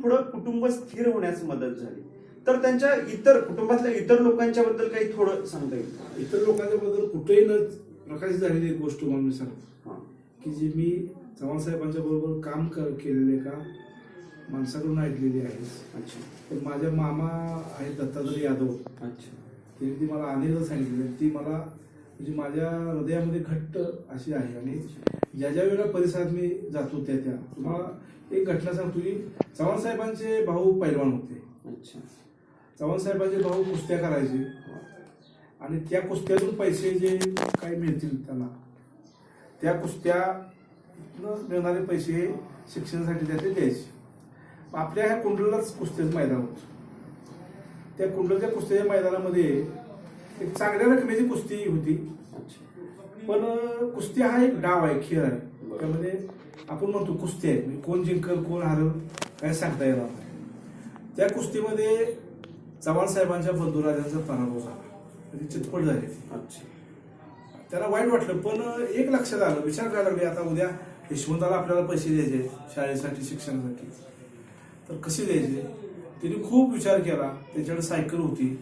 पुढे कुटुंब स्थिर होण्यास मदत झाली. तर त्यांच्या इतर कुटुंबातल्या इतर लोकांच्या बद्दल काही थोडं सांगता येईल? इतर लोकांच्या बद्दल कुठेही न प्रकाशित झालेली एक गोष्ट म्हणून मी सांगतो की जी मी चव्हाण साहेबांच्या बरोबर काम केलेले का माणसाकडून ऐकलेली आहे. अच्छा. पण माझ्या मामा आहेत दत्तात्रय यादव. अच्छा. त्यांनी ती मला अनेकदा सांगितली. ती मला म्हणजे माझ्या हृदयामध्ये घट्ट अशी आहे. आणि ज्या ज्या वेळेला परिसरात मी जातो त्या तुम्हाला एक घटना सांगतो की चव्हाण साहेबांचे भाऊ पैलवान होते. अच्छा. चव्हाण साहेबांचे भाऊ कुस्त्या करायचे आणि त्या कुस्त्यातून पैसे जे काही मिळतील त्यांना त्या कुस्त्या मिळणारे पैसे हे शिक्षणासाठी त्याचे द्यायचे. आपल्या ह्या कुंडललाच कुस्त्याचं मैदान होतं. त्या कुंडलच्या कुस्त्याच्या मैदानामध्ये एक चांगल्या रकमेची कुस्ती होती. पण कुस्ती हा एक डाव आहे, खेळ आहे. त्यामध्ये आपण म्हणतो कुस्ती आहे म्हणजे कोण जिंकल कोण हारल काय सांगता येणार नाही. त्या कुस्तीमध्ये चव्हाण साहेबांच्या बंधुराजांचा पराभव झाला, म्हणजे चितपट झाली. अच्छा. त्याला वाईट वाटलं. पण एक लक्षात आलं, विचार करायला लागले आता उद्या यशवंताला आपल्याला पैसे द्यायचे शाळेसाठी शिक्षणासाठी, तर कसे द्यायचे. त्यांनी खूप विचार केला. त्याच्याकडे सायकल होती.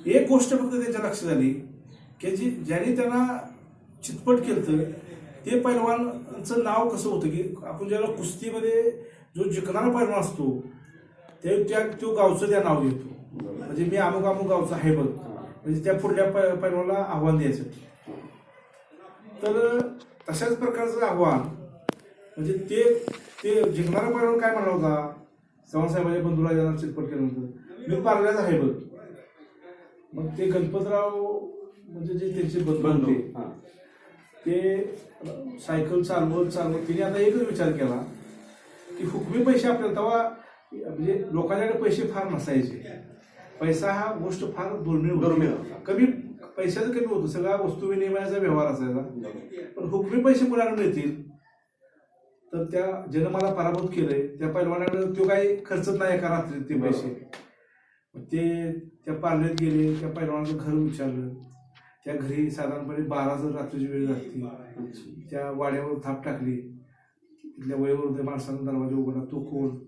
एक गोष्ट फक्त त्यांच्या लक्षात आली की ज्याने त्यांना चितपट केलं ते पैलवानचं नाव कसं होतं की आपण ज्याला कुस्तीमध्ये जो जिंकणारा पैलवान असतो तो गावचं त्या नाव घेतो. म्हणजे मी अमुक अमुक गावचा आहे बघ, म्हणजे त्या पुढल्या पैलवानला आव्हान द्यायसाठी. तर तशाच प्रकारचं आव्हान म्हणजे ते जिंकणारा पैलवान काय म्हणला होता चव्हाण साहेबांच्या बंधुराजांना चितपट केल्यानंतर मी पारल्याचा आहे बघ. मग ते गणपतराव म्हणजे जे त्यांचे बंधू होते ते सायकल चालवत तिने आता एकच विचार केला की हुकमी पैसे आपल्याला तेव्हा म्हणजे लोकांच्याकडे पैसे फार नसायचे. पैसा हा गोष्ट फार दुर्मिळ कमी पैशाचं कमी होतं. सगळा वस्तू विनिमयाचा व्यवहार असायचा. पण हुकमी पैसे कुणाला मिळतील. तर त्या ज्यानं मला पराभूत केलंय त्या पैलवानाकडे तो काही खर्चच नाही एका रात्रीत ते पैसे. ते त्या पार्लेत गेले. त्या पैलवानाचं घर विचारलं. त्या घरी साधारणपणे 12 रात्रीची वेळ लागते. त्या वाड्यावर थाप टाकली. तिथल्या वयोवृद्ध माणसानं दरवाजा उघडला. तो कोण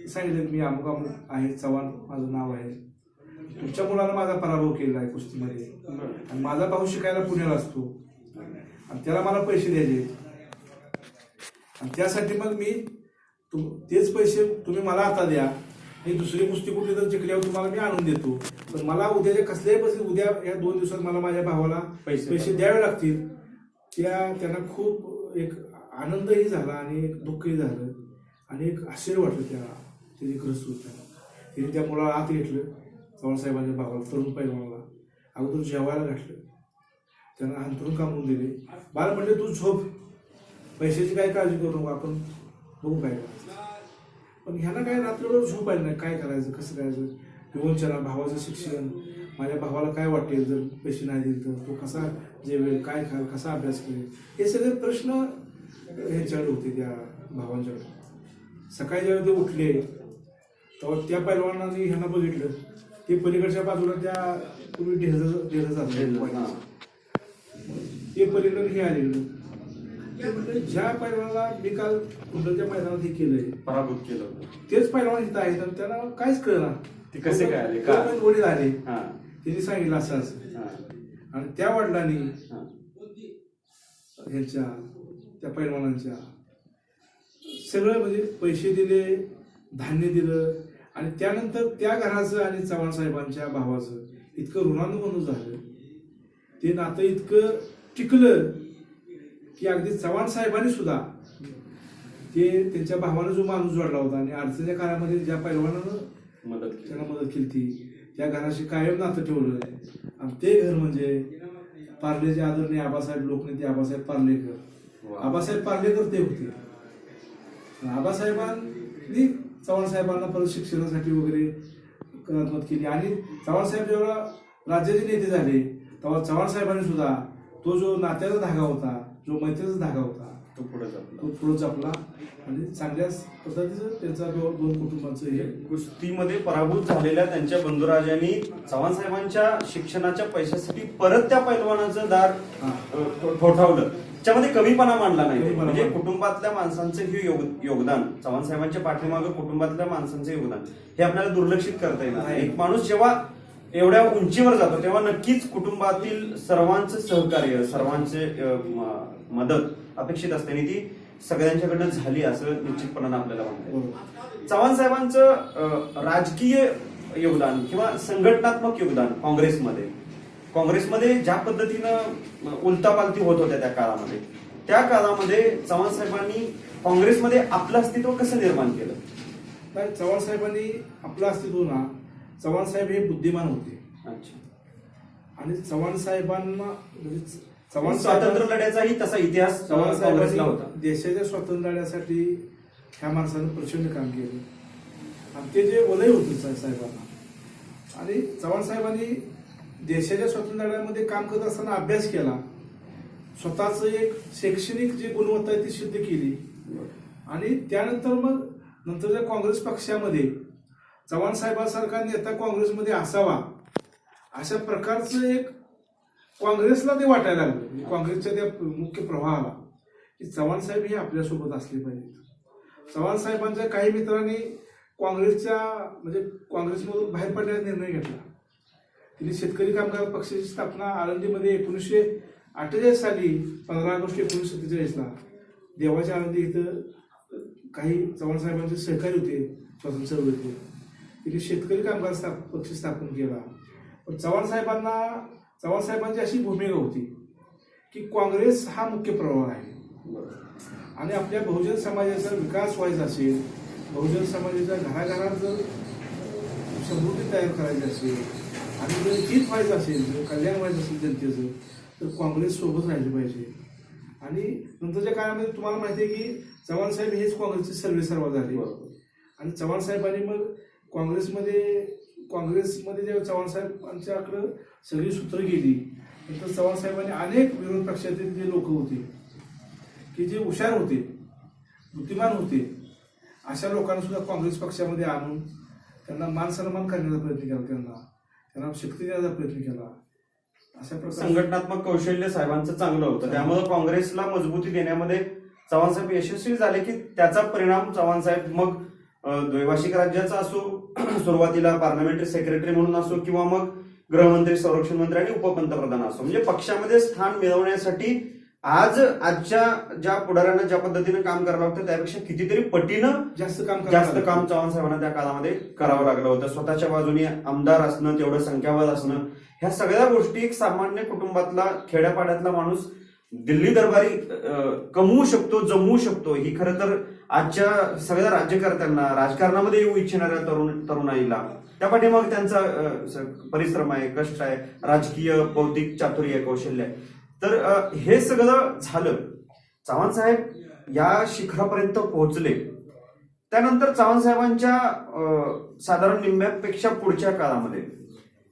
सांगितलं मी अमुक अमुक आहे, चव्हाण माझं नाव आहे. तुमच्या मुलानं माझा पराभव केलेला आहे कुस्तीमध्ये आणि माझा भाऊ शिकायला पुण्याला असतो आणि त्याला मला पैसे द्यायचे आणि त्यासाठी मग मी तेच पैसे तुम्ही मला आता द्या. ही दुसरी कुस्ती कुठली तर जिंकल्यावर तुम्हाला मी आणून देतो. पण मला उद्याचे कसल्याही पैसे उद्या या 2 दिवसात मला माझ्या भावाला पैसे द्यावे लागतील. त्यांना खूप एक आनंदही झाला आणि एक दुःखही झालं आणि एक आश्चर्य वाटलं त्याची ग्रस्त होत्या. तिने त्या मुलाला आत घेतलं. चव्हाण साहेबांच्या भावाला तरुण पैलवानाला अगोदर जेवायला घातलं. त्यांना अंतरून कामून दिले. बाळ म्हणले तू झोप, पैशाची काय काळजी करू नको, आपण बघू काय करायचं. पण ह्याला काय रात्रभर झोप आली नाही. काय करायचं कसं करायचं विवंचना भावाचं शिक्षण, माझ्या भावाला काय वाटेल जर पैसे नाही दिले तर तो कसा जेवेल, काय खाल, कसा अभ्यास करेल, हे सगळे प्रश्न ह्याच्याकडे होते त्या भावांच्याकडे. सकाळी जेव्हा ते उठले तेव्हा त्या पैलवानांनी ह्यांना बघितलं. ते पलीकडच्या बाजूला त्या पूर्वी ढेर झालं ते पलीकडे हे आलेलं. ज्या पैलवानाला मी काल कुंडलच्या मैदानात हे केलंय पराभूत केलं तेच पैलवान इथं आहेत आणि त्यांना काहीच कळणार. ते कसे काय आले वडील आले त्यांनी सांगितलं असं असं. आणि त्या वडिलांनी ह्यांच्या त्या पैलवानांच्या सगळं म्हणजे पैसे दिले, धान्य दिलं आणि त्यानंतर त्या घराचं आणि चव्हाण साहेबांच्या भावाचं इतकं ऋणानुबंध झालं. ते नातं इतकं टिकलं की अगदी चव्हाण साहेबांनी सुद्धा ते त्यांच्या भावानं जो माणूस जोडला होता आणि अडचणीच्या काळामध्ये ज्या पैलवानानं त्यांना मदत केली ती त्या घराशी कायम नातं ठेवलं. आणि ते घर म्हणजे पार्लेचे आदरणीय आबासाहेब लोकनेते आबासाहेब पार्लेकर. आबासाहेब पार्लेकर ते होते. आबासाहेबांनी चव्हाण साहेबांना परत शिक्षणासाठी वगैरे मदत केली. आणि चव्हाण साहेब जेव्हा राज्याचे नेते झाले तेव्हा चव्हाण साहेबांनी सुद्धा तो जो नात्याचा धागा होता, जो मैत्रीचा धागा होता तो पुढे जपला आणि चांगल्या पद्धतीचं त्यांचा 2 कुटुंबांचं हे कुस्तीमध्ये पराभूत झालेल्या त्यांच्या बंधुराजांनी चव्हाण साहेबांच्या शिक्षणाच्या पैशासाठी परत त्या पैलवानाचं दार ठोठावलं. त्याच्यामध्ये कमीपणा मांडला नाही कमीपणा म्हणजे मांडला. कुटुंबातल्या माणसांचं हे योगदान चव्हाण साहेबांच्या पाठीमागे कुटुंबातल्या माणसांचं योगदान हे आपल्याला दुर्लक्षित करता येणार नाही. एक माणूस जेव्हा एवढ्या उंचीवर जातो तेव्हा नक्कीच कुटुंबातील सर्वांचं सहकार्य सर्वांचे मदत अपेक्षित असते आणि ती सगळ्यांच्याकडनं झाली असं निश्चितपणानं आपल्याला म्हणता येईल. चव्हाण साहेबांचं राजकीय योगदान किंवा संघटनात्मक योगदान काँग्रेसमध्ये ज्या पद्धतीनं उलतापालती होत होत्या त्या काळामध्ये चव्हाण साहेबांनी काँग्रेसमध्ये आपलं अस्तित्व कसं निर्माण केलं? तर चव्हाण साहेबांनी आपलं अस्तित्व ना, चव्हाण साहेब हे बुद्धिमान होते. अच्छा. आणि चव्हाण साहेबांना म्हणजे चव्हाण स्वातंत्र्य लढ्याचाही तसा इतिहास चव्हाण काँग्रेसला साहेबांनी होता. देशाच्या स्वातंत्र्य लढ्यासाठी ह्या माणसानं प्रचंड काम केलं आणि ते जे वलय होते साहेबांना, आणि चव्हाण साहेबांनी देशाच्या स्वातंत्र्य लढ्यामध्ये काम करत असताना अभ्यास केला, स्वतःच एक शैक्षणिक जी गुणवत्ता आहे ती सिद्ध केली. आणि त्यानंतर मग नंतरच्या काँग्रेस पक्षामध्ये चव्हाण साहेबांसारखा नेता काँग्रेसमध्ये असावा अशा प्रकारचं एक काँग्रेसला ते वाटायला लागलं. म्हणजे काँग्रेसच्या त्या मुख्य प्रवाहाला की चव्हाण साहेब हे आपल्यासोबत असले पाहिजेत. चव्हाण साहेबांच्या काही मित्रांनी म्हणजे काँग्रेसमधून बाहेर पडण्याचा निर्णय घेतला. तिने शेतकरी कामगार पक्षाची स्थापना आळंदीमध्ये 1948 साली 15 ऑगस्ट 1947ला देवाच्या आळंदी इथं काही चव्हाण साहेबांचे सहकारी होते, स्वतंत्र होते. तिने शेतकरी कामगार पक्ष स्थापन केला. पण चव्हाण साहेबांची अशी भूमिका होती की काँग्रेस हा मुख्य प्रवाह आहे आणि आपल्या बहुजन समाजाचा विकास व्हायचा असेल, बहुजन समाजाच्या घराघरात जर समृद्धी तयार करायची असेल आणि जर हित व्हायचं असेल, जर कल्याण व्हायचं असेल जनतेचं, तर काँग्रेस सोबत राहिली पाहिजे. आणि नंतरच्या काळामध्ये तुम्हाला माहिती आहे की चव्हाण साहेब हेच काँग्रेसचे सर्वेसर्वा झाले. आणि चव्हाण साहेबांनी मग काँग्रेसमध्ये जेव्हा चव्हाण साहेबांच्याकडं सगळी सूत्र गेली, नंतर चव्हाण साहेबांनी अनेक विरोध पक्षातील जे लोक होते की जे हुशार होते, बुद्धिमान होते, अशा लोकांना सुद्धा काँग्रेस पक्षामध्ये आणून त्यांना मान सन्मान करण्याचा प्रयत्न केला, त्यांना शक्ती देण्याचा प्रयत्न केला. अशा प्रकारे संघटनात्मक कौशल्य साहेबांचं चांगलं होतं, त्यामुळे काँग्रेसला मजबूती देण्यामध्ये चव्हाण साहेब यशस्वी झाले की त्याचा परिणाम चव्हाण साहेब मग द्वैवार्षिक राज्याचा असो, सुरुवातीला पार्लमेंटरी सेक्रेटरी म्हणून असो किंवा मग गृहमंत्री, संरक्षण मंत्री आणि उपपंतप्रधान असो, म्हणजे पक्षामध्ये स्थान मिळवण्यासाठी आजच्या ज्या पुढाऱ्यांना ज्या पद्धतीनं काम करावं लागतं त्यापेक्षा कितीतरी पटीनं जास्त काम चव्हाण साहेबांना त्या काळामध्ये करावं लागलं होतं. स्वतःच्या बाजूने आमदार असणं, तेवढं संख्याबळ असणं, ह्या सगळ्या गोष्टी एक सामान्य कुटुंबातला खेड्यापाड्यातला माणूस दिल्ली दरबारी कमवू शकतो, जमवू शकतो. ही खरं तर आजच्या सगळ्या राज्यकर्त्यांना, राजकारणामध्ये येऊ इच्छिणाऱ्या तरुणाईला त्या पाठीमागे त्यांचा परिश्रम आहे, कष्ट आहे, राजकीय बौद्धिक चातुर्य आहे, कौशल्य आहे. तर हे सगळं झालं. चव्हाण साहेब या शिखरापर्यंत पोहोचले. त्यानंतर चव्हाण साहेबांच्या साधारण निम्म्यापेक्षा पुढच्या काळामध्ये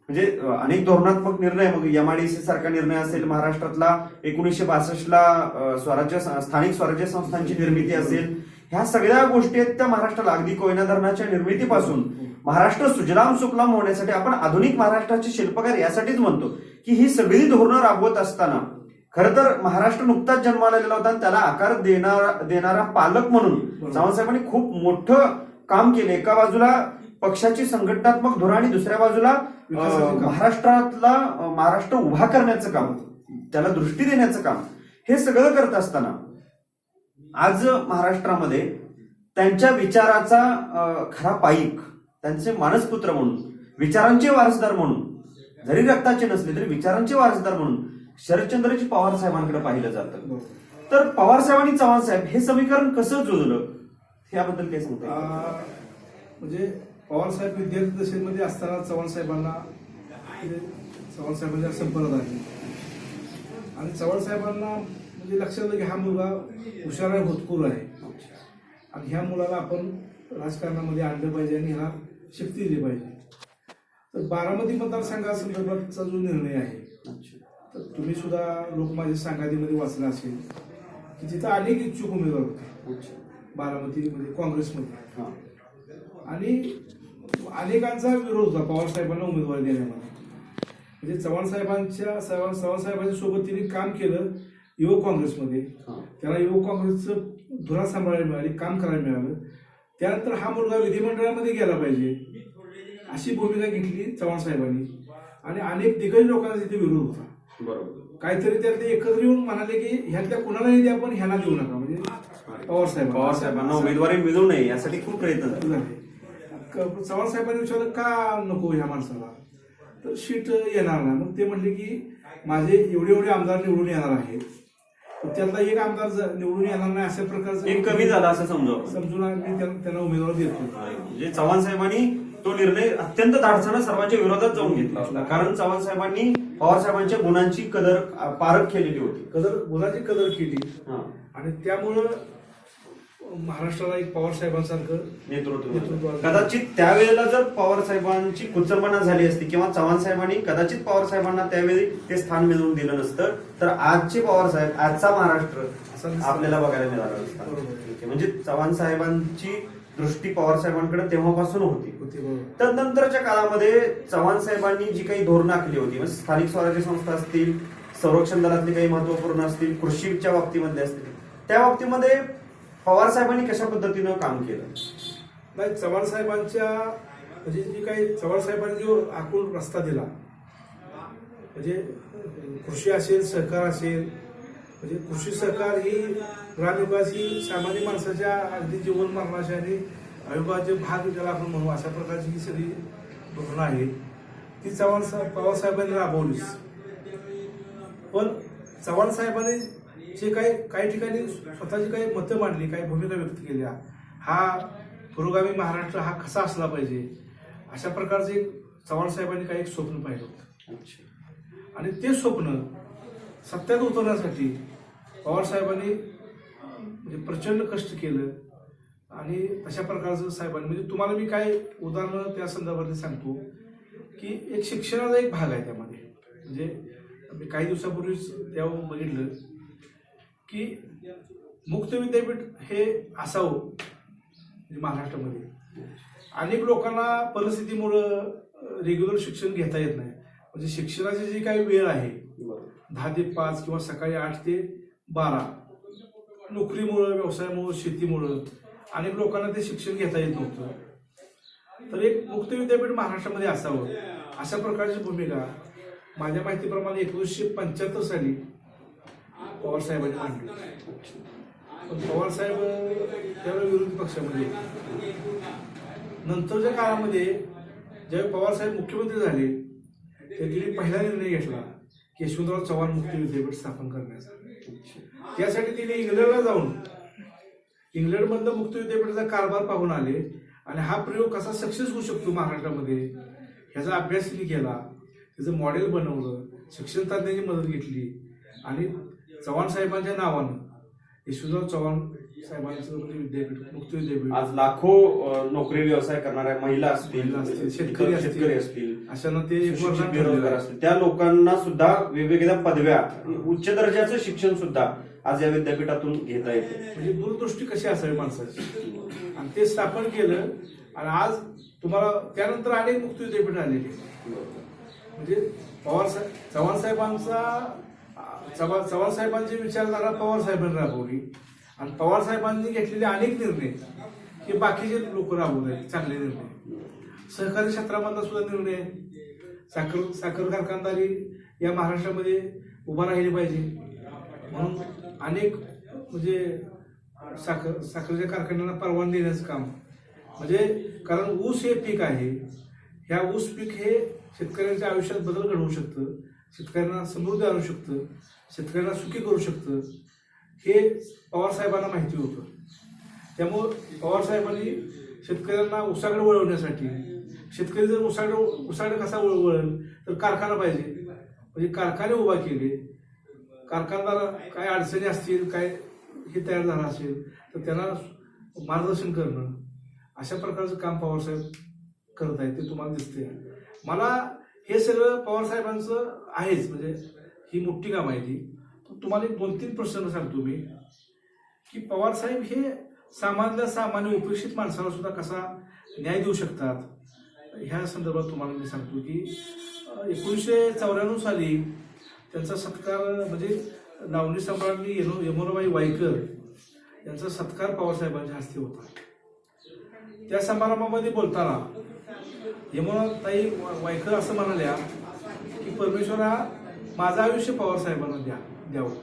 म्हणजे अनेक धोरणात्मक निर्णय, मग MIDC सारखा निर्णय असेल, महाराष्ट्रातला 1962ला स्थानिक स्वराज्य संस्थांची निर्मिती असेल, ह्या सगळ्या गोष्टी आहेत त्या महाराष्ट्राला अगदी कोयना धरणाच्या निर्मितीपासून महाराष्ट्र सुजलाम सुफलाम होण्यासाठी आपण आधुनिक महाराष्ट्राचे शिल्पकार यासाठीच म्हणतो की ही सगळी धोरणं राबवत असताना खरं तर महाराष्ट्र नुकताच जन्माला आलेला होता आणि त्याला आकार देणारा पालक म्हणून चव्हाण साहेबांनी खूप मोठं काम केलं. एका बाजूला पक्षाची संघटनात्मक धोरण आणि दुसऱ्या बाजूला महाराष्ट्र उभा करण्याचं काम, त्याला दृष्टी देण्याचं काम, हे सगळं करत असताना आज महाराष्ट्रामध्ये त्यांच्या विचाराचा खरा पाईक, त्यांचे मानसपुत्र म्हणून, विचारांचे वारसदार म्हणून, जरी रक्ताचे नसले तरी विचारांचे वारसदार म्हणून शरदचंद्रजी पवार साहेबांकडे पाहिलं जातं. तर पवार साहेब आणि चव्हाण साहेब हे समीकरण कसं जुळलं याबद्दल काय सांगता? म्हणजे पवार साहेब विद्यार्थी दशेमध्ये असताना चव्हाण साहेबांचा संपर्क आहे आणि चव्हाण साहेबांना म्हणजे लक्षात आलं की हा मुलगा हुशार आहे, होतकूर आहे आणि ह्या मुलाला आपण राजकारणामध्ये आणलं पाहिजे आणि ह्याला शक्ती दिली पाहिजे. तर बारामती मतदारसंघासंदर्भातचा जो निर्णय आहे, तर तुम्ही सुद्धा लोकमान्य संघातीमध्ये वाचला असेल की तिथं अनेक इच्छुक उमेदवार होते बारामतीमध्ये काँग्रेसमध्ये आणि अनेकांचा विरोध होता पवार साहेबांना उमेदवारी देण्यामध्ये. म्हणजे चव्हाण साहेबांच्या सोबत तिने काम केलं युवक काँग्रेसमध्ये. हा. त्याला युवक काँग्रेसचं धुरा सांभाळायला मिळाली, काम करायला मिळालं. त्यानंतर हा मुलगा विधिमंडळामध्ये गेला पाहिजे अशी भूमिका घेतली चव्हाण साहेबांनी. आणि अनेक दिग्गज लोकांचा तिथे विरोध होता. बरोबर. काहीतरी त्यात ते एकत्र येऊन म्हणाले की ह्यातल्या कुणालाही द्या पण ह्यांना देऊ नका, म्हणजे पवार साहेबांना उमेदवारी मिळू नये यासाठी खूप प्रयत्न झाले. चव्हाण साहेबांनी विचारलं का नको ह्या माणसाला, तर सीट येणार नाही. मग ते म्हणले की माझे एवढे आमदार निवडून येणार आहेत, त्यातला एक आमदार निवडून येणार नाही अशा प्रकारचं एक कमी झाला असं समजून आम्ही त्यांना उमेदवार देतो. म्हणजे चव्हाण साहेबांनी तो निर्णय अत्यंत धाडसानं सर्वांच्या विरोधात जाऊन घेतला होता. कारण चव्हाण साहेबांनी पवार साहेबांच्या गुणांची कदर पारख केलेली होती, गुणाची कदर केली. हा. आणि त्यामुळं महाराष्ट्राला एक पवार साहेबांसारखं नेतृत्व. कदाचित त्यावेळेला जर पवार साहेबांची कुचंबना झाली असती किंवा चव्हाण साहेबांनी कदाचित पवार साहेबांना त्यावेळी ते स्थान मिळवून दिलं नसतं तर आजचे पवार साहेब, आजचा महाराष्ट्र आपल्याला बघायला मिळाला असता. म्हणजे चव्हाण साहेबांची दृष्टी पवार साहेबांकडे तेव्हापासून होती. तदनंतरच्या काळामध्ये चव्हाण साहेबांनी जी काही धोरणं आखली होती, म्हणजे स्थानिक स्वराज्य संस्था असतील, संरक्षण दलातली काही महत्वपूर्ण असतील, कृषीच्या बाबतीमध्ये असतील, त्या बाबतीमध्ये पवार साहेबांनी कशा पद्धतीनं काम केलं? नाही, चव्हाण साहेबांच्या म्हणजे जी काही चव्हाण साहेबांनी जो आखून रस्ता दिला, म्हणजे कृषी असेल, सहकार असेल, म्हणजे कृषी सहकार ही ग्रामविकास ही सामान्य माणसाच्या अगदी जीवन मरणाच्या आणि अविभाज्य भाग ज्याला आपण म्हणू अशा प्रकारची ही सगळी धोरणं आहे ती पवार साहेबांनी राबवलीच. पण चव्हाण साहेबांनी जे काही ठिकाणी स्वतःची काही मतं मांडली, काही भूमिका व्यक्त केल्या, हा पुरोगामी महाराष्ट्र हा कसा असला पाहिजे अशा प्रकारचे एक चव्हाण साहेबांनी काही एक स्वप्न पाहिलं होतं. आणि ते स्वप्न सत्यात उतरण्यासाठी पवार साहेबांनी म्हणजे प्रचंड कष्ट केलं. आणि तशा प्रकारचं साहेबांनी म्हणजे तुम्हाला मी काय उदाहरणं त्या संदर्भातले सांगतो की एक शिक्षणाचा एक भाग आहे त्यामध्ये. म्हणजे मी काही दिवसापूर्वीच तेव्हा बघितलं की मुक्त विद्यापीठ हे असावं महाराष्ट्रामध्ये. अनेक लोकांना परिस्थितीमुळं रेग्युलर शिक्षण घेता येत नाही. म्हणजे शिक्षणाची जी काही वेळ आहे 10 ते 5 किंवा सकाळी 8 ते 12, नोकरीमुळं, व्यवसायामुळं, शेतीमुळं अनेक लोकांना ते शिक्षण घेता येत नव्हतं. तर एक मुक्त विद्यापीठ महाराष्ट्रामध्ये असावं अशा प्रकारची भूमिका माझ्या माहितीप्रमाणे 1975 साली पवार साहेबांनी मांडली. पण पवार साहेब त्यावेळी विरोधी पक्षामध्ये. नंतरच्या काळामध्ये ज्यावेळी पवार साहेब मुख्यमंत्री झाले त्यांनी पहिला निर्णय घेतला की यशवंतराव चव्हाण मुक्त विद्यापीठ स्थापन करण्याचा. त्यासाठी तिने इंग्लंडला जाऊन इंग्लंडमधलं मुक्त विद्यापीठाचा कारभार पाहून आले आणि हा प्रयोग कसा सक्सेस होऊ शकतो महाराष्ट्रामध्ये ह्याचा अभ्यास तिने केला, त्याचं मॉडेल बनवलं, शिक्षण तज्ञांची मदत घेतली आणि चव्हाण साहेबांच्या नावानं यशवंतराव चव्हाण साहेबांचं विद्यापीठ, मुक्त विद्यापीठ. आज लाखो नोकरी व्यवसाय करणाऱ्या महिला असतील, शेतकरी असतील, अशांना ते बेरोजगार असतील, त्या लोकांना सुद्धा वेगवेगळ्या पदव्या, उच्च दर्जाचं शिक्षण सुद्धा आज या विद्यापीठातून घेता येते. म्हणजे दूरदृष्टी कशी असावी माणसाची. आणि ते स्थापन केलं आणि आज तुम्हाला त्यानंतर अनेक मुक्त विद्यापीठ आलेली. म्हणजे चव्हाण साहेबांची विचारधारा पवार साहेबांनी राबवली आणि पवार साहेबांनी घेतलेले अनेक निर्णय हे बाकीचे लोक राबवले, चांगले निर्णय. सहकारी क्षेत्रामधला सुद्धा निर्णय, साखर कारखानदारी या महाराष्ट्रामध्ये उभा राहिली पाहिजे म्हणून अनेक म्हणजे साखरेच्या कारखान्यांना परवानगी देण्याचं काम. म्हणजे कारण ऊस हे पीक आहे, ह्या ऊस पीक हे शेतकऱ्यांच्या आयुष्यात बदल घडवू शकतं, शेतकऱ्यांना समृद्धी आणू शकतं, शेतकऱ्यांना सुखी करू शकतं, हे पवार साहेबांना माहिती होतं. त्यामुळं पवार साहेबांनी शेतकऱ्यांना ऊसाकडे वळवण्यासाठी, शेतकरी जर ऊसाकडे कसा वळेल तर कारखाना पाहिजे, म्हणजे कारखाने उभा केले. कारखानदार काय अडचणी असतील, काय हे तयार झालं असेल तर त्यांना मार्गदर्शन करणं, अशा प्रकारचं काम पवारसाहेब करत आहेत ते तुम्हाला दिसते. मला हे सगळं पवार साहेबांचं आहेच, म्हणजे ही मोठी काम आहे ती. तुम्हाला एक 2-3 प्रश्न सांगतो मी की पवार साहेब हे सामान्य उपेक्षित माणसाला सुद्धा कसा न्याय देऊ शकतात ह्या संदर्भात तुम्हाला मी सांगतो की 1994 साली त्यांचा सत्कार म्हणजे लावणी सम्राज्ञी यमुनाबाई वाईकर यांचा सत्कार पवारसाहेबांच्या हस्ते होता. त्या समारंभामध्ये बोलताना यमुनाताई वाईकर असं म्हणाल्या की परमेश्वरा माझं आयुष्य पवारसाहेबांना द्यावं.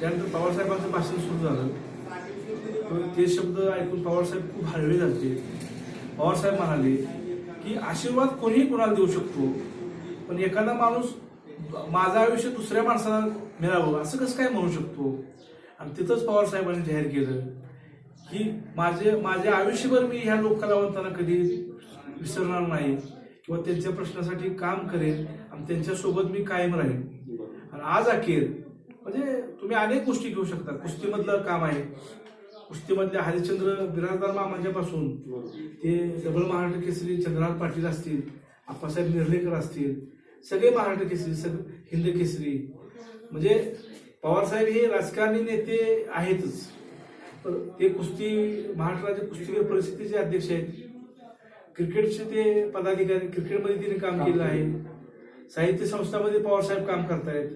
त्यानंतर पवारसाहेबांचं भाषण सुरू झालं. ते शब्द ऐकून पवारसाहेब खूप हळवे झाले. पवारसाहेब म्हणाले की आशीर्वाद कोणीही कोणाला देऊ शकतो, पण एखादा माणूस माझं आयुष्य दुसऱ्या माणसाला मिळावं असं कसं काय म्हणू शकतो. आणि तिथंच पवारसाहेबांनी जाहीर केलं की माझे आयुष्यभर मी ह्या लोककलावंतांना कधी विसरणार नाही किंवा त्यांच्या प्रश्नासाठी काम करेन आणि त्यांच्यासोबत मी कायम राहीन. आणि आज अखेर म्हणजे तुम्ही अनेक गोष्टी घेऊ शकता. कुस्तीमधलं काम आहे, कुस्तीमधल्या हरिश्चंद्र बिराजदार मामांच्यापासून ते डबल महाराष्ट्र केसरी चंद्रहार पाटील असतील, आप्पासाहेब निर्लेकर असतील, सगळे महाराष्ट्र केसरी, हिंद केसरी. म्हणजे पवारसाहेब हे राजकारणी नेते आहेतच, ते कुस्ती महाराष्ट्र राज्य कुस्तीगीर परिषदेचे अध्यक्ष आहेत. क्रिकेटचे ते पदाधिकारी, क्रिकेटमध्ये तिने काम केलं आहे. साहित्य संस्थांमध्ये पवारसाहेब काम करतायत.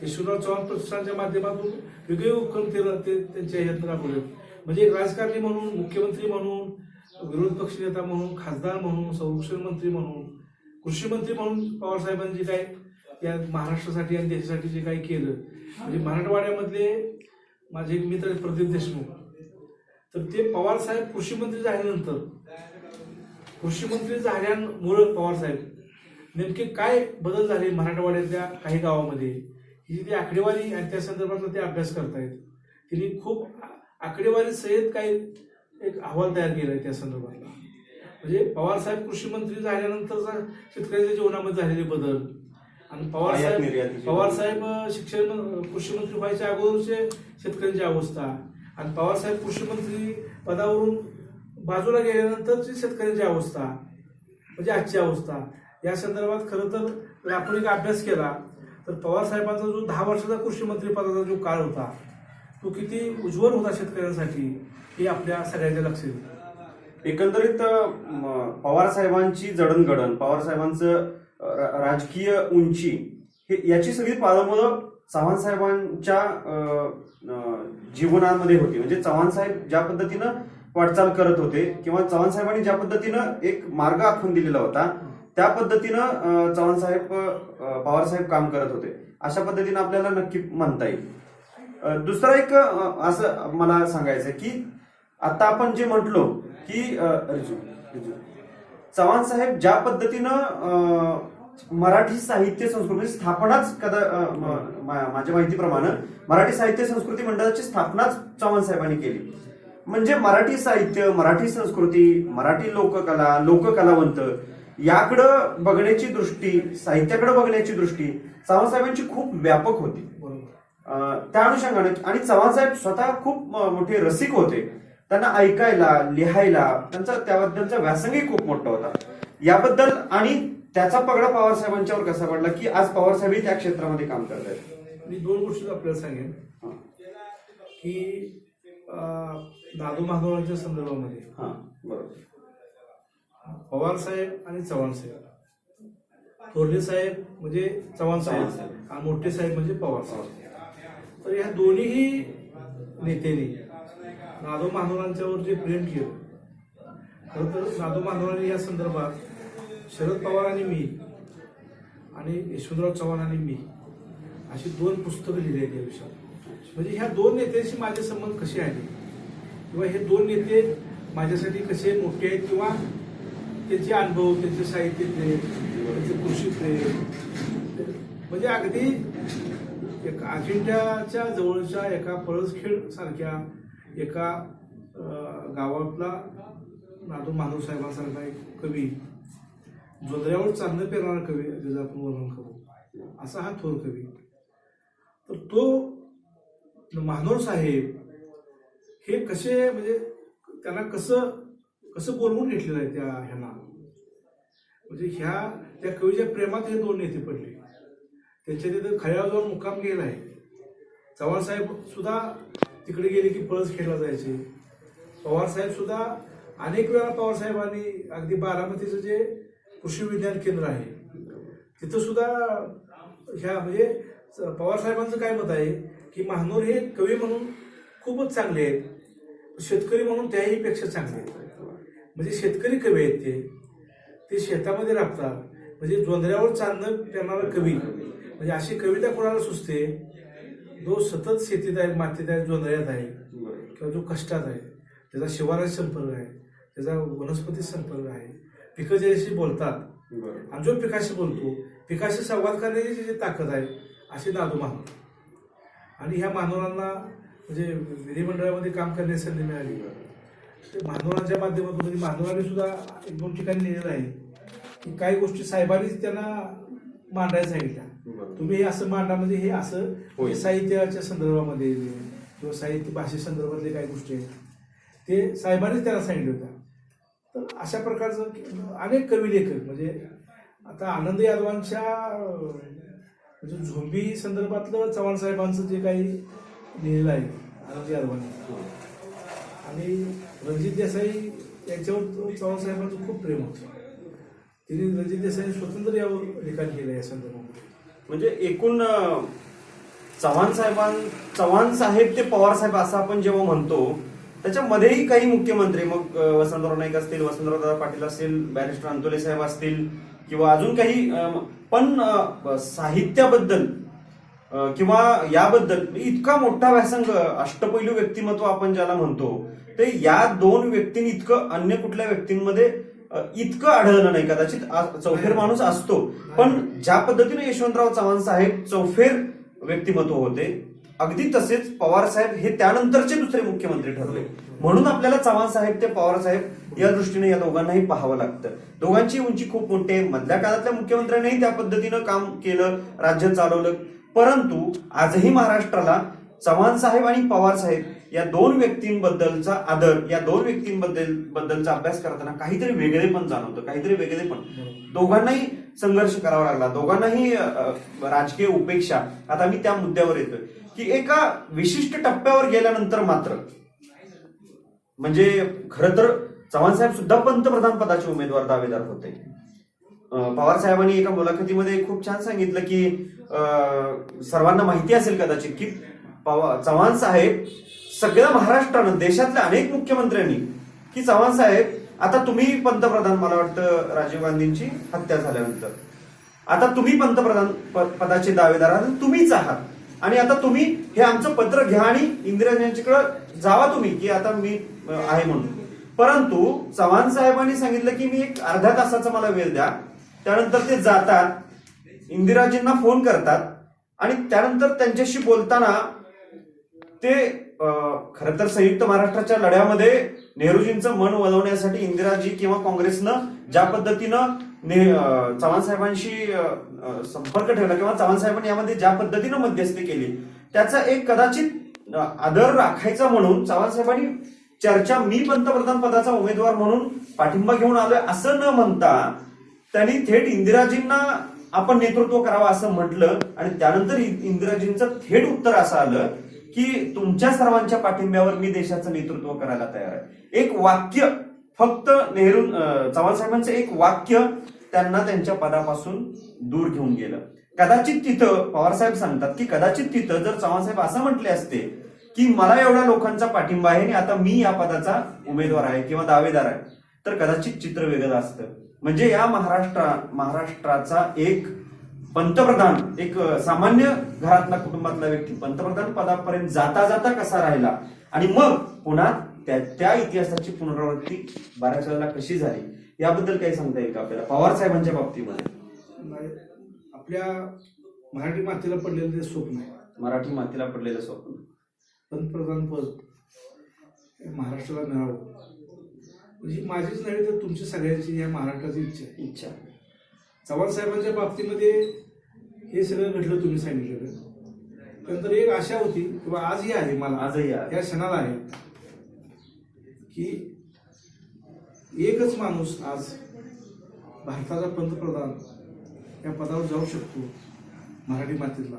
यशवंतराव चव्हाण प्रतिष्ठानच्या माध्यमातून वेगळे उपक्रम ते त्यांच्या ह्यात राबवले. म्हणजे राजकारणी म्हणून, मुख्यमंत्री म्हणून, विरोध पक्षनेता म्हणून, खासदार म्हणून, संरक्षण मंत्री म्हणून, कृषी मंत्री म्हणून पवारसाहेबांनी जे काय या महाराष्ट्रासाठी आणि देशासाठी जे काही केलं. म्हणजे मराठवाड्यामधले माझे एक मित्र प्रदीप देशमुख, तर ते पवारसाहेब कृषी मंत्री झाल्यानंतर, कृषी मंत्री झाल्यामुळं पवारसाहेब नेमके काय बदल झाले मराठवाड्यातल्या काही गावामध्ये ही जी आकडेवारी आणि त्या संदर्भातला ते अभ्यास करतायत. तिने खूप आकडेवारी सहित काही एक अहवाल तयार केलाय त्या संदर्भातला. म्हणजे पवारसाहेब कृषी मंत्री झाल्यानंतरचा शेतकऱ्यांच्या जीवनामध्ये झालेले बदल आणि पवारसाहेब शिक्षण कृषी मंत्री व्हायच्या अगोदरचे शेतकऱ्यांची अवस्था आणि पवारसाहेब कृषी मंत्री पदावरून बाजूला गेल्यानंतरची शेतकऱ्यांची अवस्था म्हणजे आजची अवस्था, या संदर्भात खरं तर आपण एक अभ्यास केला तर पवारसाहेबांचा जो 10 वर्षाचा कृषी मंत्री पदाचा जो काळ होता तो किती उज्ज्वल होता शेतकऱ्यांसाठी हे आपल्या सगळ्यांच्या लक्षात येतं. एकंदरीत पवारसाहेबांची जडणघडण, पवारसाहेबांचं राजकीय उंची हे याची सगळी पाळंमुळं चव्हाण साहेबांच्या जीवनामध्ये होती. म्हणजे चव्हाण साहेब ज्या पद्धतीनं वाटचाल करत होते किंवा चव्हाण साहेबांनी ज्या पद्धतीनं एक मार्ग आखून दिलेला होता त्या पद्धतीनं चव्हाण साहेब पवारसाहेब काम करत होते अशा पद्धतीनं आपल्याला नक्की म्हणता येईल. दुसरा एक असं मला सांगायचं की आता आपण जे म्हटलो की चव्हाण साहेब ज्या पद्धतीनं मराठी साहित्य संस्कृती स्थापनाच माझ्या माहितीप्रमाणे मराठी साहित्य संस्कृती मंडळाची स्थापनाच चव्हाण साहेबांनी केली. म्हणजे मराठी साहित्य, मराठी संस्कृती, मराठी लोककला, लोककलावंत याकडं बघण्याची दृष्टी, साहित्याकडे बघण्याची दृष्टी चव्हाण साहेबांची खूप व्यापक होती. त्या अनुषंगाने आणि चव्हाण साहेब स्वतः खूप मोठे रसिक होते. त्यांना ऐकायला, लिहायला त्याबद्दलचा व्यासंगही खूप मोठा होता. याबद्दल आणि त्याचा पगडा पवार साहेबांच्यावर कसा पडला की आज पवार साहेबही त्या क्षेत्रामध्ये काम करत आहेत. मी 2 गोष्टी आपल्याला सांगेन की दादू महाराजांच्या संदर्भामध्ये बरोबर पवार साहेब आणि चव्हाण साहेब, थोरले साहेब म्हणजे चव्हाण साहेब आणि मोठे साहेब म्हणजे पवार साहेब. तर या दोन्हीही नेत्यांनी नादो महाराजांच्यावर जे प्रेम केलं, खरं तर नादो महाराजांनी या संदर्भात शरद पवार आणि मी आणि यशवंतराव चव्हाण आणि मी अशी 2 पुस्तकं लिहिली आहेत या विषयात. म्हणजे ह्या 2 नेत्यांशी माझे संबंध कसे आले किंवा हे 2 नेते माझ्यासाठी कसे मोठे आहेत किंवा त्यांचे अनुभव, त्यांचे साहित्य प्रेम, त्यांचे कृषी प्रेम, म्हणजे अगदी एक अजिंठ्याच्या जवळच्या एका पळसखेड सारख्या एका गावातला नादो महादेव साहेबांसारखा एक कवी, जोंधळ्यावर चांदणं पेरणारा कवी ज्याचं आपण वर्णन करू असा हा थोर कवी. तर तो महानोर साहेब हे कसे म्हणजे त्यांना कसं बोलवून घेतलेलं आहे त्या ह्याला. म्हणजे त्या कवीच्या प्रेमात हे 2 नेते पडले. त्याच्या तिथं खळ्यावर जाऊन मुक्काम गेला आहे. चव्हाण साहेब सुद्धा तिकडे गेले की पळस खेळला जायचे. पवार साहेब सुद्धा अनेक वेळा पवार साहेबांनी अगदी बारामतीचं जे कृषी विज्ञान केंद्र आहे तिथं सुद्धा ह्या म्हणजे पवार साहेबांचं काय मत आहे की महानोर हे कवी म्हणून खूपच चांगले आहेत, शेतकरी म्हणून त्याही पेक्षा चांगले आहेत. म्हणजे शेतकरी कवी आहेत ते शेतामध्ये राबतात. म्हणजे जोंधळ्यावर चांदणं करणारा कवी, म्हणजे अशी कविता कोणाला सुचते जो सतत शेतीत आहे, मातीत आहे, जोंधळ्यात आहे, किंवा जो कष्टात आहे, त्याचा शिवाराशी संपर्क आहे, त्याचा वनस्पती संपर्क आहे, पिकं ज्याशी बोलतात आणि जो पिकाशी बोलतो, पिकाशी संवाद करण्याची जी ताकद आहे, अशी नादू महानोर. आणि ह्या महानोरांना म्हणजे विधिमंडळामध्ये काम करण्याची संधी मिळाली. ते महानोरांच्या माध्यमातून म्हणजे महानोरांनी सुद्धा एक दोन ठिकाणी लिहिलेलं आहे की काही गोष्टी साहेबांनीच त्यांना मांडायला सांगितल्या. तुम्ही हे असं मांडा, म्हणजे हे असं म्हणजे साहित्याच्या संदर्भामध्ये किंवा साहित्य भाषे संदर्भातले काही गोष्टी आहेत ते साहेबांनीच त्यांना सांगितलं होत्या. तर अशा प्रकारचं अनेक कवी लेखक म्हणजे आता आनंद यादवांच्या म्हणजे झोंबी संदर्भातलं चव्हाण साहेबांचं जे काही लिहिलेलं आहे आनंद यादवांनी, आणि रणजित देसाई यांच्यावर चव्हाण साहेबांचं खूप प्रेम होतं. तिने रणजित देसाई स्वतंत्र यावर लिखाण केलं या संदर्भामध्ये. म्हणजे एकूण चव्हाण साहेब ते पवार साहेब असं आपण जेव्हा म्हणतो त्याच्यामध्येही काही मुख्यमंत्री, मग वसंतराव नाईक असतील, वसंतराव दादा पाटील असतील, बॅरिस्टर अंतोले साहेब असतील किंवा अजून काही, पण साहित्याबद्दल किंवा याबद्दल इतका मोठा व्यासंग, अष्टपैलू व्यक्तिमत्व आपण ज्याला म्हणतो, ते या दोन व्यक्तींनी इतकं अन्य कुठल्या व्यक्तींमध्ये इतकं आढळलं नाही. कदाचित चौफेर माणूस असतो, पण ज्या पद्धतीने यशवंतराव चव्हाण साहेब चौफेर व्यक्तिमत्व होते, अगदी तसेच पवार साहेब हे त्यानंतरचे दुसरे मुख्यमंत्री ठरले. म्हणून आपल्याला चव्हाण साहेब ते पवार साहेब या दृष्टीने या दोघांनाही पाहावं लागतं. दोघांची उंची खूप मोठी आहे. मधल्या काळातल्या मुख्यमंत्र्यांनीही त्या पद्धतीनं काम केलं, राज्य चालवलं. परंतु आजही महाराष्ट्राला चव्हाण साहेब आणि पवार साहेब या दोन व्यक्तींबद्दलचा आदर, या दोन व्यक्तींबद्दलचा अभ्यास करताना काहीतरी वेगळेपण जाणवतं, काहीतरी वेगळेपण. दोघांनाही संघर्ष करावा लागला, दोघांनाही राजकीय उपेक्षा. आता मी त्या मुद्द्यावर येतोय की एका विशिष्ट टप्प्यावर गेल्यानंतर मात्र, म्हणजे खरं तर चव्हाण साहेब सुद्धा पंतप्रधान पदाचे उमेदवार दावेदार होते. पवार साहेबांनी एका मुलाखतीमध्ये खूप छान सांगितलं की सर्वांना माहिती असेल कदाचित की चव्हाण साहेब सगळ्या महाराष्ट्रानं, देशातल्या अनेक मुख्यमंत्र्यांनी की चव्हाण साहेब आता तुम्ही पंतप्रधान, मला वाटतं राजीव गांधींची हत्या झाल्यानंतर, आता तुम्ही पंतप्रधान पदाचे दावेदार आहात, तुम्हीच आहात, आणि आता तुम्ही हे आमचं पत्र घ्या आणि इंदिराजींच्याकडे जावा तुम्ही की आता मी आहे म्हणून. परंतु चव्हाण साहेबांनी सांगितलं की मी एक अर्ध्या तासाचा मला वेळ द्या. त्यानंतर ते जातात, इंदिराजींना फोन करतात आणि त्यानंतर त्यांच्याशी बोलताना ते खरं तर संयुक्त महाराष्ट्राच्या लढ्यामध्ये नेहरूजींचं मन वळवण्यासाठी इंदिराजी किंवा काँग्रेसनं ज्या पद्धतीनं चव्हाण साहेबांशी संपर्क ठेवला किंवा चव्हाण साहेबांनी यामध्ये ज्या पद्धतीनं मध्यस्थी केली, त्याचा एक कदाचित आदर राखायचा म्हणून चव्हाण साहेबांनी चर्चा मी पंतप्रधान पदाचा उमेदवार म्हणून पाठिंबा घेऊन आलोय असं न म्हणता त्यांनी थेट इंदिराजींना आपण नेतृत्व करावं असं म्हटलं. आणि त्यानंतर इंदिराजींचं थेट उत्तर असं आलं की तुमच्या सर्वांच्या पाठिंब्यावर मी देशाचं नेतृत्व करायला तयार आहे. एक वाक्य, फक्त चव्हाण साहेबांचं एक वाक्य त्यांना त्यांच्या पदापासून दूर घेऊन गेलं. कदाचित तिथं पवारसाहेब सांगतात की कदाचित तिथं जर चव्हाण साहेब असं म्हटले असते की मला एवढ्या लोकांचा पाठिंबा आहे आणि आता मी या पदाचा उमेदवार आहे किंवा दावेदार आहे, तर कदाचित चित्र वेगळं असतं. म्हणजे या महाराष्ट्राचा एक पंतप्रधान, एक सामान्य घरातला कुटुंबातला व्यक्ती पंतप्रधान पदापर्यंत जाता जाता कसा राहिला आणि मग पुन्हा त्या इतिहासाची पुनरावृत्ती बऱ्याच वेळेला कशी झाली, याबद्दल काही सांगता येईल का आपल्याला पवार साहेबांच्या बाबतीमध्ये? आपल्या मराठी मातीला पडलेलं स्वप्न आहे, मराठी मातीला पडलेलं स्वप्न, पंतप्रधान पद महाराष्ट्राला मिळावं, म्हणजे माझीच नाही तर तुमची सगळ्यांची, या महाराष्ट्राची इच्छा. चव्हाण साहेबांच्या बाबतीमध्ये हे सगळं घडलं, तुम्ही सांगितलं. नंतर एक आशा होती किंवा आजही आहे, मला आजही या क्षणाला आहे की एकच माणूस आज भारताचा पंतप्रधान या पदावर जाऊ शकतो मराठी मातीतला,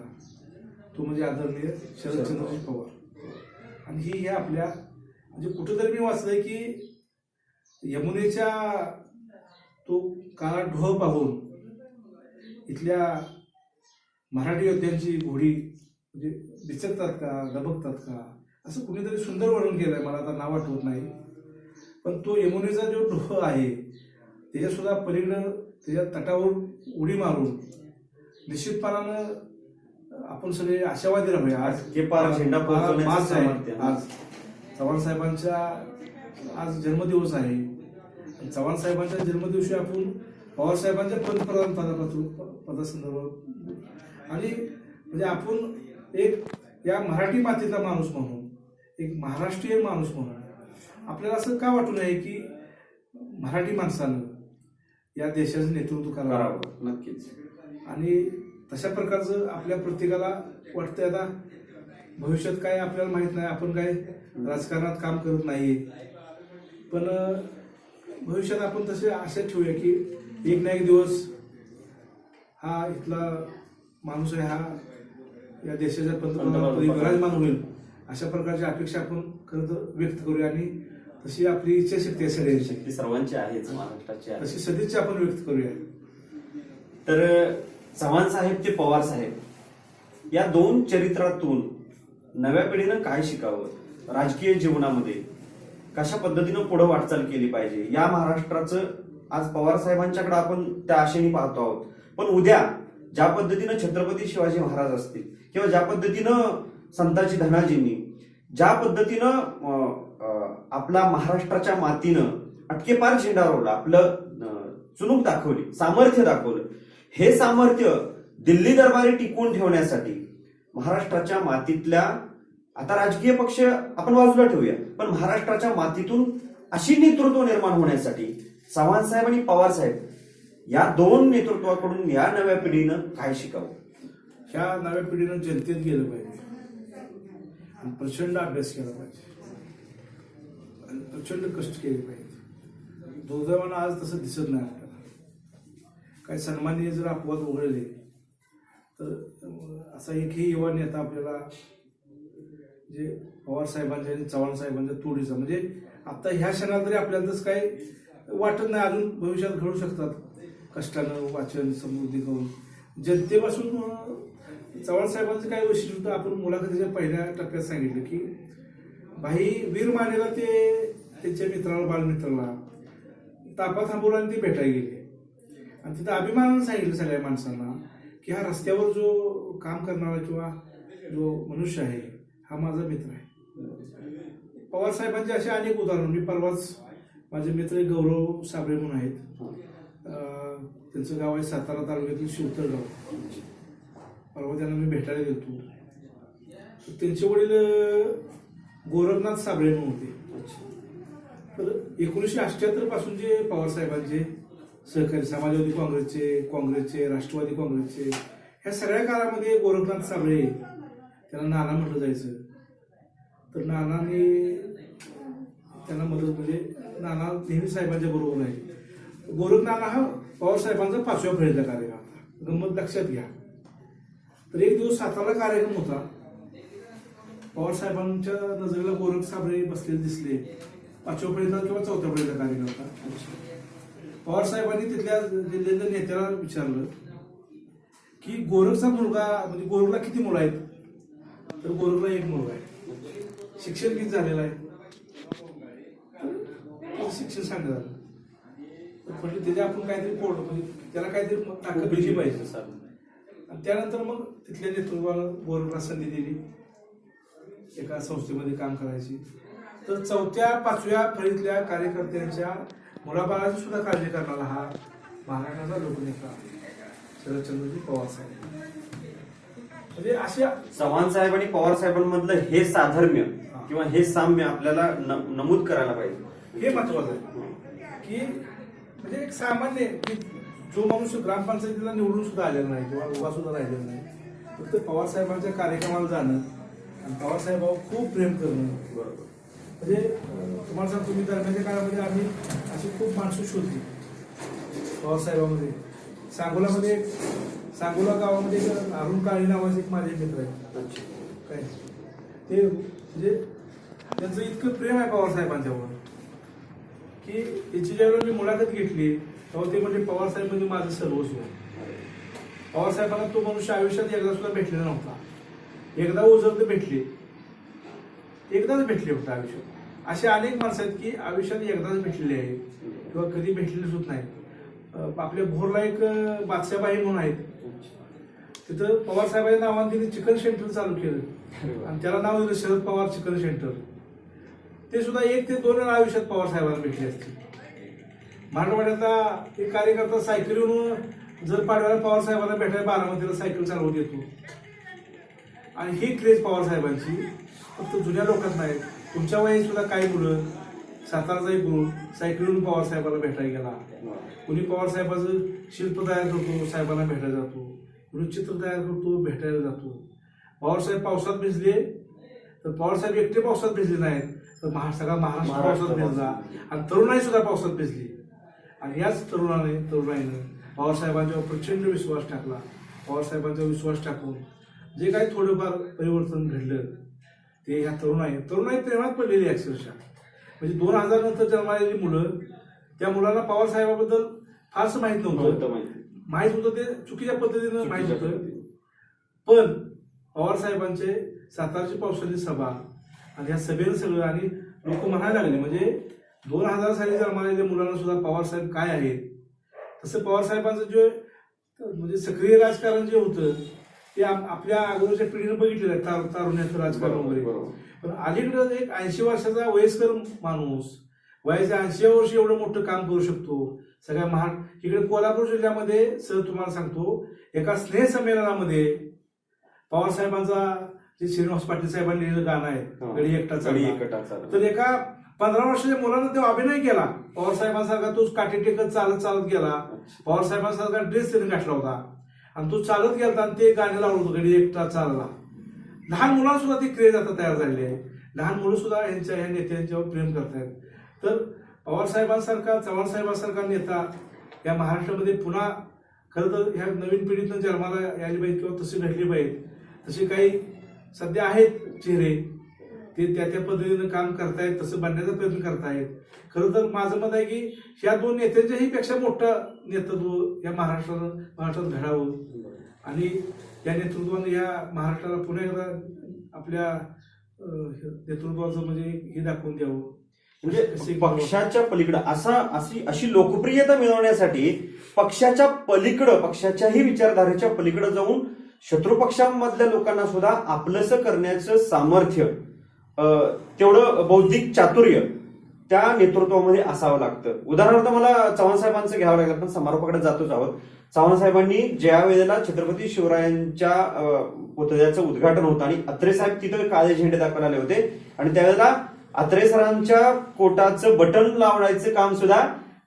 तो म्हणजे आदरणीय शरदचंद्रजी पवार. आणि ही हे आपल्या म्हणजे कुठेतरी मी वाचलंय की यमुनेच्या तो काळा ढोळ पाहून इथल्या मराठी योद्ध्यांची घोडी म्हणजे दिसतात का दबकतात का असं कुणीतरी सुंदर वर्णन केलंय, मला आता नाव आठवत नाही. पण तो यमुनेचा जो डोह आहे त्याच्या सुद्धा पलीकडं त्याच्या तटावर उडी मारून निश्चितपणानं आपण सगळे आशावादी राहूया. आज ते पार झेंडा पोहोचवण्याचं मार्च आहे, सामर्थ्य. आज चव्हाण साहेबांचा आज जन्मदिवस आहे. आणि चव्हाण साहेबांच्या जन्मदिवशी आपण पवार साहेबांच्या पंतप्रधान पदासंदर्भात आणि म्हणजे आपण एक या मराठी मातीचा माणूस म्हणून, एक महाराष्ट्रीय माणूस म्हणून आपल्याला असं का वाटू नये की मराठी माणसानं या देशाचं नेतृत्व करावं. नक्कीच. आणि तशा प्रकारचं आपल्या प्रत्येकाला वाटतंय. आता भविष्यात काय आपल्याला माहित नाही, आपण काय राजकारणात काम करत नाहीये, पण भविष्यात आपण तसे आशा ठेवूया की एक ना एक दिवस हा इथला माणूस आहे, हा या देशाच्या पंतप्रधानपदी विराजमान होईल अशा प्रकारची अपेक्षा आपण खरं तर व्यक्त करूया. आणि तशी आपली इच्छाशक्ती आहे सगळ्यांची, ती सर्वांची आहेच, महाराष्ट्राची आहे. तशी सदिच्छा आपण व्यक्त करूया. तर चव्हाण साहेब ते पवार साहेब या दोन चरित्रातून नव्या पिढीनं काय शिकावं, राजकीय जीवनामध्ये कशा पद्धतीनं पुढे वाटचाल केली पाहिजे, या महाराष्ट्राचं आज पवार साहेबांच्याकडे आपण त्या आशेने पाहतो आहोत. पण उद्या ज्या पद्धतीनं छत्रपती शिवाजी महाराज असतील किंवा ज्या पद्धतीनं संताजी धनाजींनी ज्या पद्धतीनं आपला महाराष्ट्राच्या मातीनं अटकेपार झेंडा रोवला, आपलं चुणूक दाखवली, सामर्थ्य दाखवलं, हे सामर्थ्य दिल्ली दरबारी टिकवून ठेवण्यासाठी महाराष्ट्राच्या मातीतल्या, आता राजकीय पक्ष आपण बाजूला ठेवूया, पण महाराष्ट्राच्या मातीतून अशी नेतृत्व निर्माण होण्यासाठी चव्हाण साहेब आणि पवार साहेब या दोन नेतृत्वाकडून या नव्या पिढीनं काय शिकावं. ह्या नव्या पिढीनं जनतेत गेलं पाहिजे आणि प्रचंड अभ्यास केला पाहिजे आणि प्रचंड कष्ट केले पाहिजे. दुर्दैवानं आज तसं दिसत नाही आपल्याला. काही सन्माननीय जर अपवाद वगळले तर असा एकही युवा नेता आपल्याला जे पवार साहेबांच्या आणि चव्हाण साहेबांच्या तोडीचा, म्हणजे आता ह्या क्षणाला तरी आपल्याला तसं काही वाटत नाही. अजून भविष्यात घडू शकतात कष्टानं, वाचन, समृद्धी करून. जनतेपासून चव्हाण साहेबांचं काय वैशिष्ट्य होतं, आपण मुलाखतीच्या पहिल्या टप्प्यात सांगितलं की भाई वीर मानेला ते त्यांच्या मित्राला, बालमित्राला तापा थांबवला आणि ते भेटायला गेले आणि तिथं अभिमानानं सांगितलं सगळ्या माणसांना की हा रस्त्यावर जो काम करणारा किंवा जो मनुष्य आहे हा माझा मित्र आहे. पवार साहेबांचे असे अनेक उदाहरण, मी परवाच माझे मित्र गौरव साबळे म्हणून आहेत, त्यांचं गाव आहे सातारा तालुक्यातील शिवतर गाव. परवा त्यांना मी भेटायला गेलो. त्यांचे वडील गोरखनाथ साबळे म्हणून होते. तर 1978 पासून जे पवार साहेबांचे सहकारी, समाजवादी काँग्रेसचे, राष्ट्रवादी काँग्रेसचे, ह्या सगळ्या काळामध्ये गोरखनाथ साबळे त्यांना नाना म्हटलं जायचं. तर नानांनी त्यांना मदत, म्हणजे नाना नेहमी साहेबांच्या बरोबर आहे. गोरखनाना हा पवार साहेबांचा 5व्या फळीचा कार्यक्रम होता. गंमत लक्षात घ्या. तर एक दिवस सातारा कार्यक्रम होता. पवार साहेबांच्या नजरेला गोरख साबळे बसलेले दिसले. 5व्या फळीचा किंवा 4थ्या फळीचा कार्यक्रम होता. पवार साहेबांनी तिथल्या जिल्ह्यातल्या नेत्याला विचारलं की गोरखचा मुलगा, म्हणजे गोरखला किती मुलं आहेत? तर गोरखला एक मुलगा आहे. शिक्षण किती झालेलं आहे? शिक्षण सांगत झालं. म्हणजे त्याच्या आपण काहीतरी पोट, म्हणजे त्याला काहीतरी ताकद दिली पाहिजे. आणि त्यानंतर मग तिथल्या नेतृत्वाला गोरखला संधी दिली एका संस्थेमध्ये काम करायची. तर 4थ्या-5व्या फळीतल्या कार्यकर्त्यांच्या मुलाबाळाची सुद्धा काळजी करणारा हा महाराष्ट्राचा लोकनेता शरदचंद्रजी पवार साहेब. म्हणजे अशा चव्हाण साहेब आणि पवार साहेबांमधलं हे साधर्म्य किंवा हे साम्य आपल्याला नमूद करायला पाहिजे. हे महत्वाचं आहे की म्हणजे एक सामान्य की जो माणूस ग्रामपंचायतीला निवडून सुद्धा आलेला नाही किंवा उभा सुद्धा राहिलेला नाही, फक्त पवार साहेबांच्या कार्यक्रमाला जाणं आणि पवार साहेबांवर खूप प्रेम करणं. बरोबर. म्हणजे तुम्हाला सांगतो, मी दरम्यानच्या काळामध्ये आम्ही अशी खूप माणसं शोधली पवार साहेबांमध्ये. सांगोला गावामध्ये अरुण काळे नावाचे एक माझे मित्र आहेत. काय ते म्हणजे त्यांचं इतकं प्रेम आहे पवार साहेबांच्यावर की याची ज्यावेळेला मी मुलाखत घेतली तेव्हा ते म्हणजे पवार साहेब म्हणजे माझं सर्वस्व. पवारसाहेबांना तो मनुष्य आयुष्यात एकदा सुद्धा भेटलेला नव्हता. एकदा उजळते भेटले, एकदाच भेटले होते आयुष्यात. असे अनेक माणसं आहेत की आयुष्यात एकदाच भेटलेले आहेत किंवा कधी भेटलेले सुद्धा नाही. आपल्या भोरला एक बादशाबाई म्हणून आहेत, तिथं पवार साहेबांच्या नावाने तिने चिकन सेंटर चालू केलं आणि त्याला नाव दिलं शरद पवार चिकन सेंटर. ते सुद्धा 1 ते 2 वेळा आयुष्यात पवार साहेबांना भेटले असतील. मराठवाड्यातला एक कार्यकर्ता सायकलीवरून जर पाडव्याला पवार साहेबांना भेटायला बारामतीला सायकल चालवत येतो. आणि ही क्रेज पवार साहेबांची फक्त जुन्या लोकांना आहे. तुमच्या वयात सुद्धा काही मुलं, साताराचा एक गुरु सायकलीवरून पवार साहेबांना भेटायला गेला. कुणी पवार साहेबाचं शिल्प तयार करतो, साहेबांना भेटायला जातो. कुणी चित्र तयार करतो, भेटायला जातो. पवारसाहेब पावसात भिजले तर पवारसाहेब एकटे पावसात भिजले नाहीत, तर सगळा महाराष्ट्र पावसात भिजला आणि तरुणाई सुद्धा पावसात भिजली. आणि याच तरुणाईनं पवारसाहेबांच्यावर प्रचंड विश्वास टाकला. पवारसाहेबांचा विश्वास टाकून जे काही थोडंफार परिवर्तन घडलं ते ह्या तरुणाई प्रेमात पडलेली अक्षरशः. म्हणजे 2000 नंतर जन्मालेली मुलं, त्या मुलाला पवार साहेबाबद्दल फारसं माहित नव्हतं. माहित होतं ते चुकीच्या पद्धतीनं माहित होतं. पण पवार साहेबांचे सातारची पावसाळी सभा आणि या सभेनं सगळं, आणि लोक म्हणायला लागले म्हणजे 2000 साली जन्मालेल्या मुलांना सुद्धा पवार साहेब काय आहेत. तसं पवार साहेबांचं जे म्हणजे सक्रिय राजकारण जे होतं ते आपल्या अगोदरच्या पिढीनं बघितलेलं आहे, तारुण्याचं राजकारण वगैरे. पण अलीकडं एक 80 वर्षाचा वयस्कर माणूस वयाच्या 80 वर्ष एवढं मोठं काम करू शकतो. सगळ्या इकडे कोल्हापूर जिल्ह्यामध्ये सर तुम्हाला सांगतो, एका स्नेह संमेलनामध्ये पवार साहेबांचा जे श्रीनिवास पाटील साहेबांनी लिहिलेलं गाणं आहे गडी एकटा चालला, तर एका 15 वर्षाच्या मुलानं तो अभिनय केला. पवार साहेबांसारखा तो काठी टेकत चालत गेला. पवार साहेबांसारखा ड्रेस त्याने घातला होता आणि तो चालत गेला आणि ते गाणं लावलं होतं गडी एकटा चालला. लहान मुलांना सुद्धा ती क्रेज आता तयार झाली आहे. लहान मुलं सुद्धा ह्या नेत्यांच्यावर प्रेम करतायत. तर पवार साहेबांसारखा, चव्हाण साहेबांसारखा नेता या महाराष्ट्रामध्ये पुन्हा खरं तर ह्या नवीन पिढीतनं जन्माला यायला पाहिजे किंवा तशी घडली पाहिजे. तसे काही सध्या आहेत चेहरे, ते त्या पद्धतीनं काम करतायत, तसं बनण्याचा प्रयत्न करतायत. खरं तर माझं मत आहे की ह्या 2 नेत्यांच्याही पेक्षा मोठं नेतृत्व या महाराष्ट्रात घडावं आणि या नेतृत्वाने या महाराष्ट्राला पुन्हा एकदा आपल्या नेतृत्वाचं म्हणजे हे दाखवून द्यावं. म्हणजे पक्षाच्या पलीकडं अशी लोकप्रियता मिळवण्यासाठी पक्षाच्या पलीकडं, पक्षाच्याही विचारधारेच्या पलीकडे जाऊन शत्रुपक्षांमधल्या लोकांना सुद्धा आपलंसं करण्याचं सामर्थ्य, तेवढं बौद्धिक चातुर्य त्या नेतृत्वामध्ये असावं लागतं. उदाहरणार्थ मला चव्हाण साहेबांचं घ्यावं लागलं, पण समारोपाकडे जातोच आहोत. चव्हाण साहेबांनी ज्या वेळेला छत्रपती शिवरायांच्या पुतळ्याचं उद्घाटन होतं आणि अत्रे साहेब तिथं काळे झेंडे दाखवायला आले होते आणि त्यावेळेला अत्रे सरांच्या कोटाचं बटन लावण्याचं काम सुद्धा